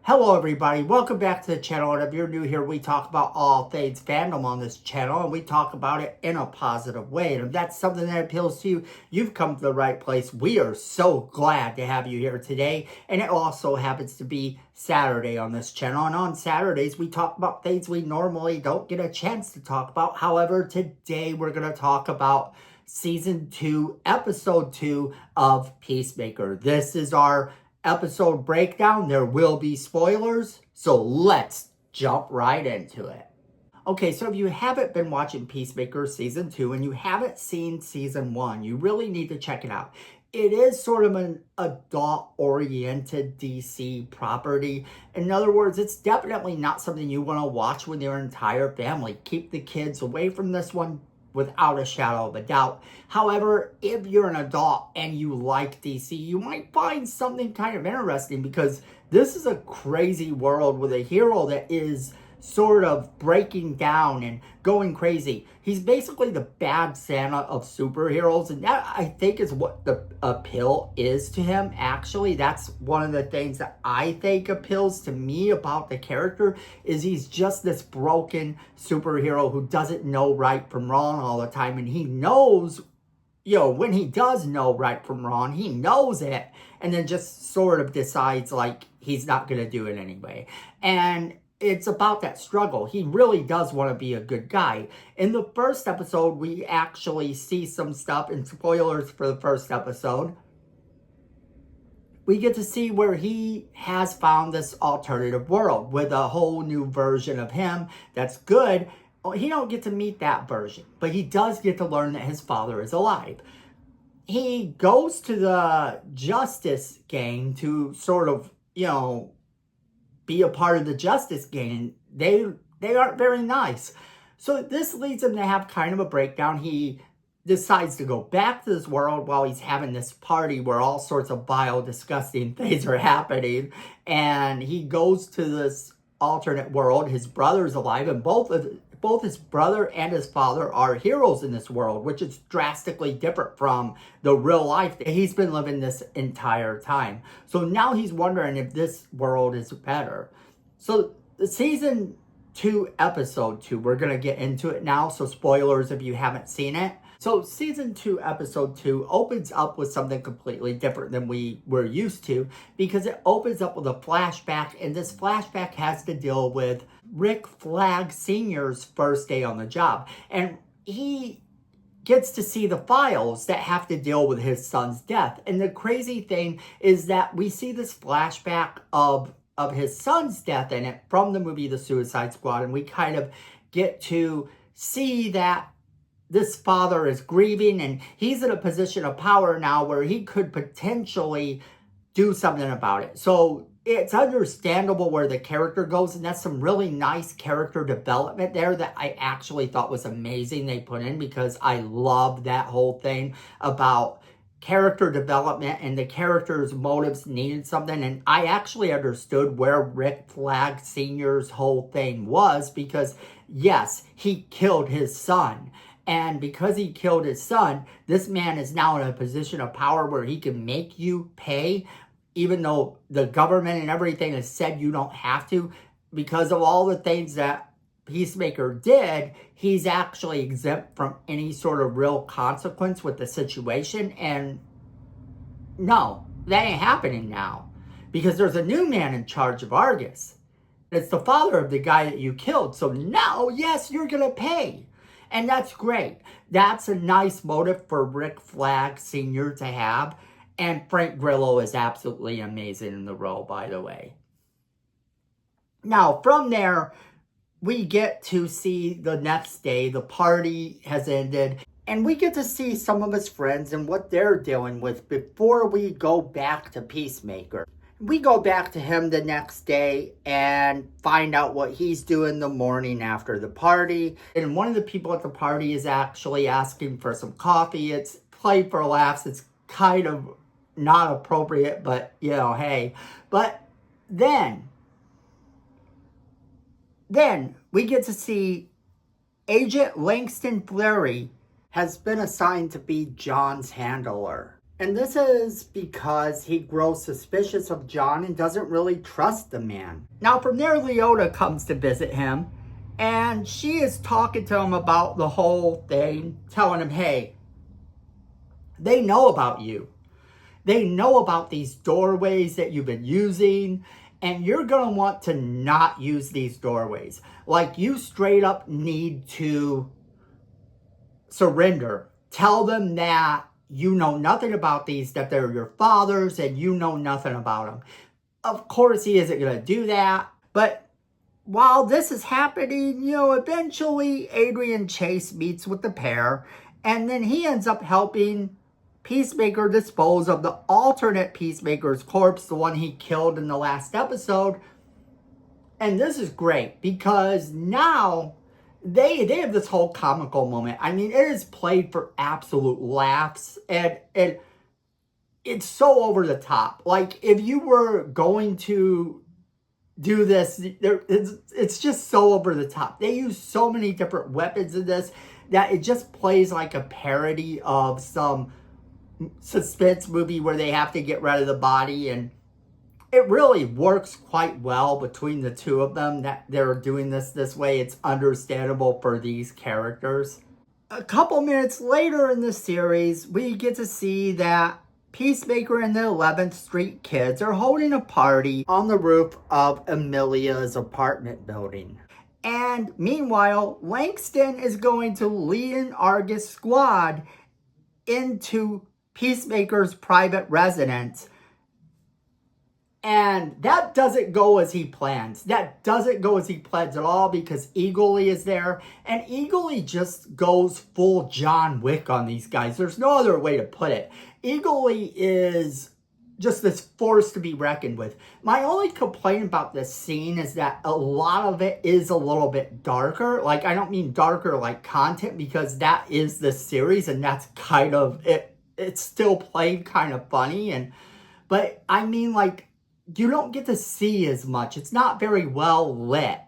Hello everybody, welcome back to the channel, and if you're new here, we talk about all things fandom on this channel, and we talk about it in a positive way. And if that's something that appeals to you, you've come to the right place. We are so glad to have you here today, and it also happens to be Saturday on this channel, and on Saturdays we talk about things we normally don't get a chance to talk about. However, today we're going to talk about Season 2, Episode 2 of Peacemaker. This is our episode breakdown. There will be spoilers, so let's jump right into it. Okay, so if you haven't been watching Peacemaker Season 2 and you haven't seen Season 1, you really need to check it out. It is sort of an adult-oriented DC property. In other words, it's definitely not something you want to watch with your entire family. Keep the kids away from this one without a shadow of a doubt. However, if you're an adult and you like DC, you might find something kind of interesting, because this is a crazy world with a hero that is sort of breaking down and going crazy. He's basically the bad Santa of superheroes, and that, I think, is what the appeal is to him. Actually, that's one of the things that I think appeals to me about the character, is he's just this broken superhero who doesn't know right from wrong all the time, and he knows, when he does know right from wrong, he knows it, and then just sort of decides like he's not going to do it anyway. And it's about that struggle. He really does want to be a good guy. In the first episode, we actually see some stuff, and spoilers for the first episode, we get to see where he has found this alternative world with a whole new version of him that's good. He don't get to meet that version, but he does get to learn that his father is alive. He goes to the Justice Gang to sort of, be a part of the Justice Gang. They aren't very nice. So this leads him to have kind of a breakdown. He decides to go back to this world while he's having this party where all sorts of vile, disgusting things are happening. And he goes to this alternate world. His brother's alive, and both his brother and his father are heroes in this world, which is drastically different from the real life that he's been living this entire time. So now he's wondering if this world is better. So the Season 2, Episode 2, we're going to get into it now, so spoilers if you haven't seen it. So Season 2, Episode 2 opens up with something completely different than we were used to, because it opens up with a flashback, and this flashback has to deal with Rick Flag Sr.'s first day on the job. And he gets to see the files that have to deal with his son's death. And the crazy thing is that we see this flashback of his son's death in it from the movie The Suicide Squad, and we kind of get to see that this father is grieving, and he's in a position of power now where he could potentially do something about it. So it's understandable where the character goes, and that's some really nice character development there that I actually thought was amazing they put in, because I love that whole thing about character development, and the character's motives needed something. And I actually understood where Rick Flag Sr.'s whole thing was, because yes, he killed his son. And because he killed his son, this man is now in a position of power where he can make you pay, even though the government and everything has said you don't have to. Because of all the things that Peacemaker did, he's actually exempt from any sort of real consequence with the situation. And no, that ain't happening now, because there's a new man in charge of Argus. It's the father of the guy that you killed. So now, yes, you're going to pay. And that's great. That's a nice motive for Rick Flag Sr. to have. And Frank Grillo is absolutely amazing in the role, by the way. Now, from there, we get to see the next day. The party has ended, and we get to see some of his friends and what they're dealing with before we go back to Peacemaker. We go back to him the next day and find out what he's doing the morning after the party. And one of the people at the party is actually asking for some coffee. It's played for laughs. It's kind of not appropriate, but, hey. But then we get to see Agent Langston Fleury has been assigned to be John's handler. And this is because he grows suspicious of John and doesn't really trust the man. Now from there, Leota comes to visit him, and she is talking to him about the whole thing, telling him, hey, they know about you. They know about these doorways that you've been using, and you're going to want to not use these doorways. Like, you straight up need to surrender. Tell them that you know nothing about these, that they're your father's, and you know nothing about them. Of course, he isn't going to do that, but while this is happening, eventually Adrian Chase meets with the pair, and then he ends up helping Peacemaker dispose of the alternate Peacemaker's corpse, the one he killed in the last episode. And this is great because now they have this whole comical moment. I mean, it is played for absolute laughs, and it's so over the top. Like, if you were going to do this, it's just so over the top. They use so many different weapons in this that it just plays like a parody of some suspense movie where they have to get rid of the body, and it really works quite well between the two of them that they're doing this way. It's understandable for these characters. A couple minutes later in the series, we get to see that Peacemaker and the 11th Street kids are holding a party on the roof of Amelia's apartment building. And meanwhile, Langston is going to lead an Argus squad into Peacemaker's private residence. And that doesn't go as he plans. That doesn't go as he plans at all, because Eagle is there. And Eagle just goes full John Wick on these guys. There's no other way to put it. Eagle is just this force to be reckoned with. My only complaint about this scene is that a lot of it is a little bit darker. Like, I don't mean darker like content, because that is the series and that's kind of it. It's still played kind of funny, but I mean, like, you don't get to see as much. It's not very well lit.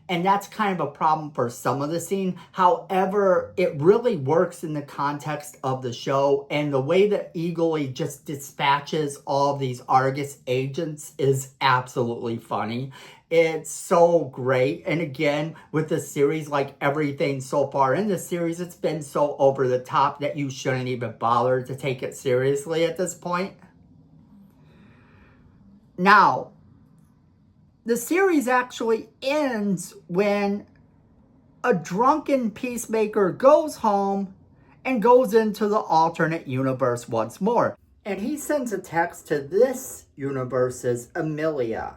And that's kind of a problem for some of the scene. However, it really works in the context of the show. And the way that Eagle just dispatches all of these Argus agents is absolutely funny. It's so great. And again, with the series, like everything so far in the series, it's been so over the top that you shouldn't even bother to take it seriously at this point. Now, the series actually ends when a drunken Peacemaker goes home and goes into the alternate universe once more. And he sends a text to this universe's Amelia,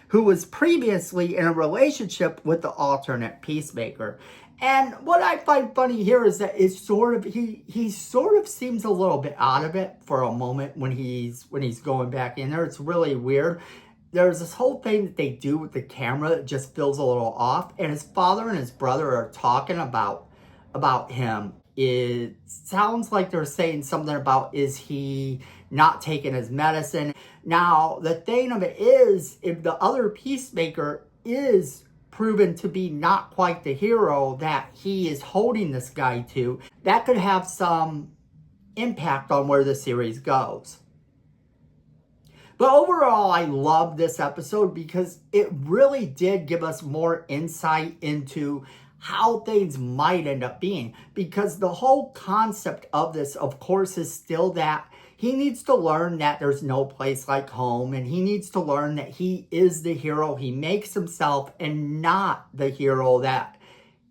who was previously in a relationship with the alternate Peacemaker. And what I find funny here is that it's sort of he sort of seems a little bit out of it for a moment when he's going back in there. It's really weird. There's this whole thing that they do with the camera that just feels a little off, and his father and his brother are talking about him. It sounds like they're saying something about, is he not taking his medicine? Now, the thing of it is, if the other Peacemaker is proven to be not quite the hero that he is holding this guy to, that could have some impact on where the series goes. But overall, I love this episode because it really did give us more insight into how things might end up being. Because the whole concept of this, of course, is still that he needs to learn that there's no place like home, and he needs to learn that he is the hero he makes himself and not the hero that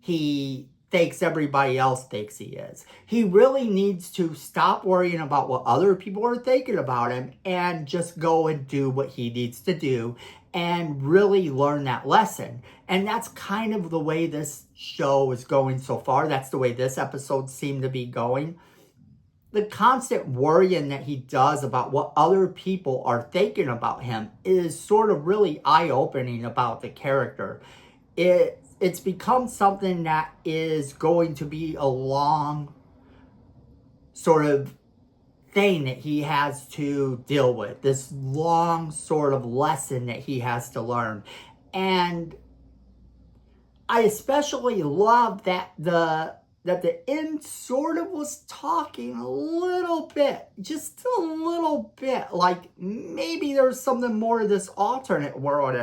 he thinks everybody else thinks he is. He really needs to stop worrying about what other people are thinking about him and just go and do what he needs to do and really learn that lesson. And that's kind of the way this show is going so far. That's the way this episode seemed to be going. The constant worrying that he does about what other people are thinking about him is sort of really eye-opening about the character. It's become something that is going to be a long sort of thing that he has to deal with. This long sort of lesson that he has to learn. And I especially love that the that the end sort of was talking a little bit, just a little bit, like maybe there's something more to this alternate world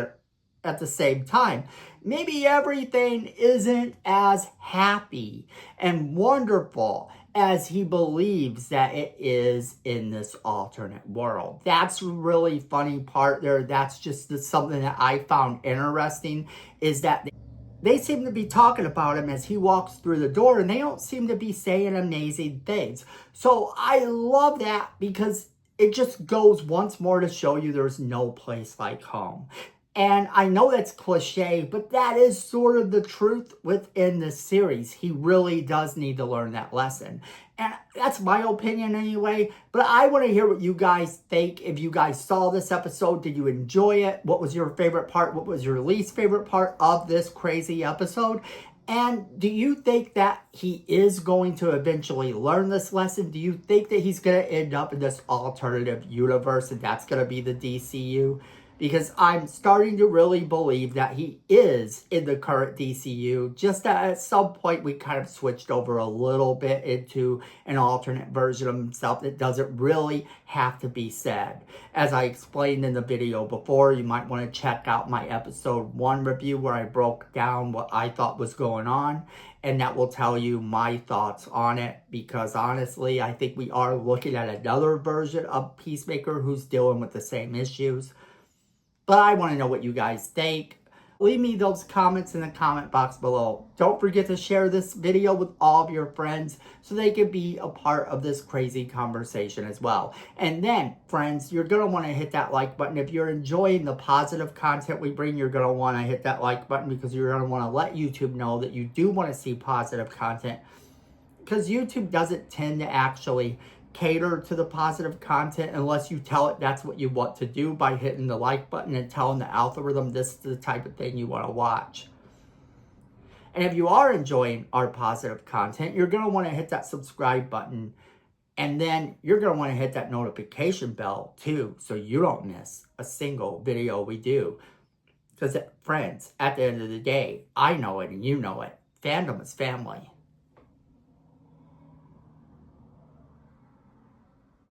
at the same time. Maybe everything isn't as happy and wonderful as he believes that it is in this alternate world. That's a really funny part there. That's just something that I found interesting, is that they seem to be talking about him as he walks through the door, and they don't seem to be saying amazing things. So I love that, because it just goes once more to show you there's no place like home. And I know that's cliche, but that is sort of the truth within this series. He really does need to learn that lesson. And that's my opinion anyway. But I want to hear what you guys think. If you guys saw this episode, did you enjoy it? What was your favorite part? What was your least favorite part of this crazy episode? And do you think that he is going to eventually learn this lesson? Do you think that he's going to end up in this alternative universe and that's going to be the DCU? Because I'm starting to really believe that he is in the current DCU. Just that at some point we kind of switched over a little bit into an alternate version of himself that doesn't really have to be said. As I explained in the video before, you might want to check out my episode 1 review where I broke down what I thought was going on. And that will tell you my thoughts on it, because honestly, I think we are looking at another version of Peacemaker who's dealing with the same issues. But I want to know what you guys think. Leave me those comments in the comment box below. Don't forget to share this video with all of your friends so they can be a part of this crazy conversation as well. And then, friends, you're going to want to hit that like button. If you're enjoying the positive content we bring, you're going to want to hit that like button, because you're going to want to let YouTube know that you do want to see positive content. Because YouTube doesn't tend to actually cater to the positive content unless you tell it that's what you want to do by hitting the like button and telling the algorithm this is the type of thing you want to watch. And if you are enjoying our positive content, you're going to want to hit that subscribe button, and then you're going to want to hit that notification bell too, so you don't miss a single video we do. Because friends, at the end of the day, I know it and you know it, fandom is family.